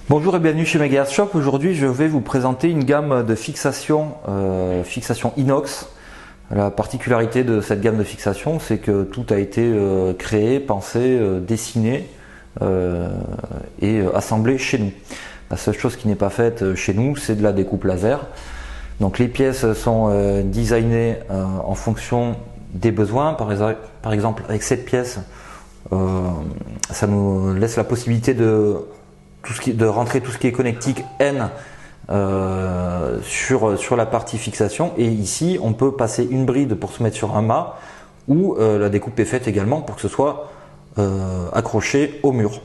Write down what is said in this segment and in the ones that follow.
Bonjour et bienvenue chez Megahertz Shop. Aujourd'hui, je vais vous présenter une gamme de fixation inox. La particularité de cette gamme de fixation, c'est que tout a été créé, pensé, dessiné et assemblé chez nous. La seule chose qui n'est pas faite chez nous, c'est de la découpe laser. Donc les pièces sont designées en fonction des besoins. Par exemple, avec cette pièce, ça nous laisse la possibilité de rentrer tout ce qui est connectique N sur la partie fixation, et ici on peut passer une bride pour se mettre sur un mât, ou la découpe est faite également pour que ce soit accroché au mur.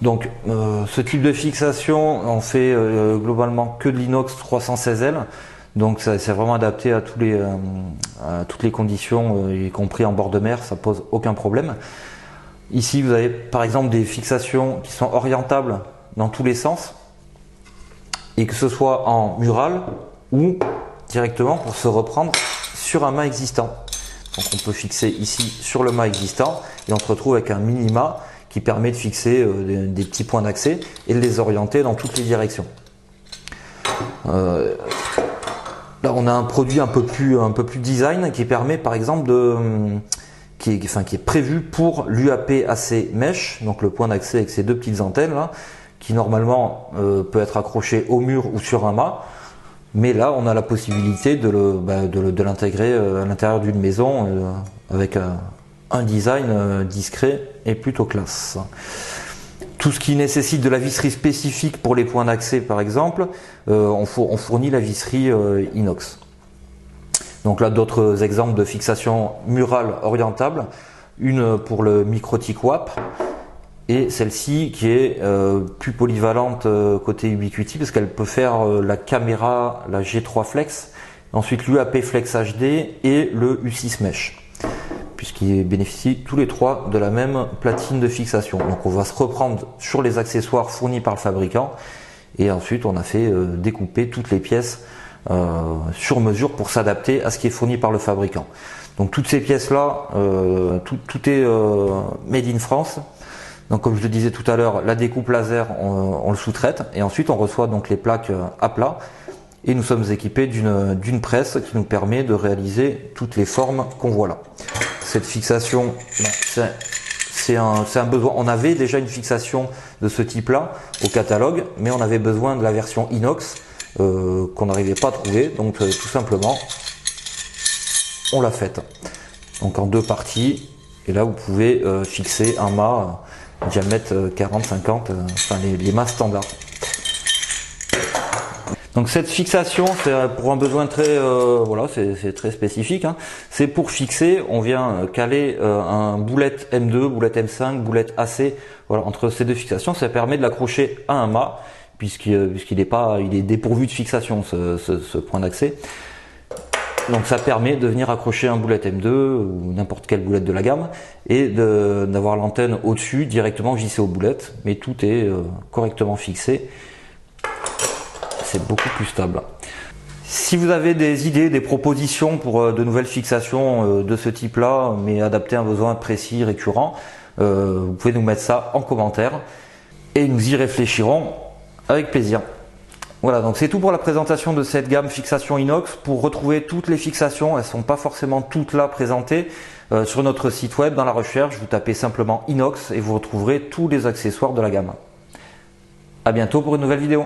Donc ce type de fixation, on fait globalement que de l'inox 316L, donc c'est vraiment adapté à toutes les conditions, y compris en bord de mer, ça pose aucun problème. Ici, vous avez par exemple des fixations qui sont orientables dans tous les sens, et que ce soit en mural ou directement pour se reprendre sur un mât existant. Donc on peut fixer ici sur le mât existant et on se retrouve avec un mini-mât qui permet de fixer des petits points d'accès et de les orienter dans toutes les directions. Là on a un produit un peu plus design qui permet par exemple qui est prévu pour l'UAP AC Mesh, donc le point d'accès avec ces deux petites antennes là, qui normalement peut être accroché au mur ou sur un mât, mais là on a la possibilité de l'intégrer à l'intérieur d'une maison avec un design discret et plutôt classe. Tout ce qui nécessite de la visserie spécifique pour les points d'accès par exemple, on fournit la visserie inox. Donc là, d'autres exemples de fixation murale orientable, une pour le Micro-Tik WAP, et celle-ci qui est plus polyvalente côté Ubiquiti, parce qu'elle peut faire la caméra, la G3 Flex, ensuite l'UAP Flex HD et le U6 Mesh, puisqu'ils bénéficient tous les trois de la même platine de fixation. Donc on va se reprendre sur les accessoires fournis par le fabricant, et ensuite on a fait découper toutes les pièces sur mesure pour s'adapter à ce qui est fourni par le fabricant. Donc toutes ces pièces là, tout est made in France. Donc comme je le disais tout à l'heure, la découpe laser on le sous-traite, et ensuite on reçoit donc les plaques à plat, et nous sommes équipés d'une presse qui nous permet de réaliser toutes les formes qu'on voit là. Cette fixation, c'est un besoin. On avait déjà une fixation de ce type là au catalogue, mais on avait besoin de la version inox qu'on n'arrivait pas à trouver, donc tout simplement on l'a faite, donc en deux parties, et là vous pouvez fixer un mât diamètre 40-50, enfin les mâts standards. Donc cette fixation, c'est pour un besoin très c'est très spécifique, hein. C'est pour fixer, on vient caler un boulette M2, boulette M5, boulette AC, voilà, entre ces deux fixations, ça permet de l'accrocher à un mât, puisqu'il est dépourvu de fixation, ce point d'accès. Donc ça permet de venir accrocher un boulette M2 ou n'importe quelle boulette de la gamme, et d'avoir l'antenne au-dessus directement vissée aux boulettes, mais tout est correctement fixé. C'est beaucoup plus stable. Si vous avez des idées, des propositions pour de nouvelles fixations de ce type là, mais adaptées à un besoin précis, récurrent, vous pouvez nous mettre ça en commentaire et nous y réfléchirons avec plaisir. Voilà, donc c'est tout pour la présentation de cette gamme fixation inox. Pour retrouver toutes les fixations, elles ne sont pas forcément toutes là présentées, sur notre site web, dans la recherche, vous tapez simplement inox et vous retrouverez tous les accessoires de la gamme. À bientôt pour une nouvelle vidéo.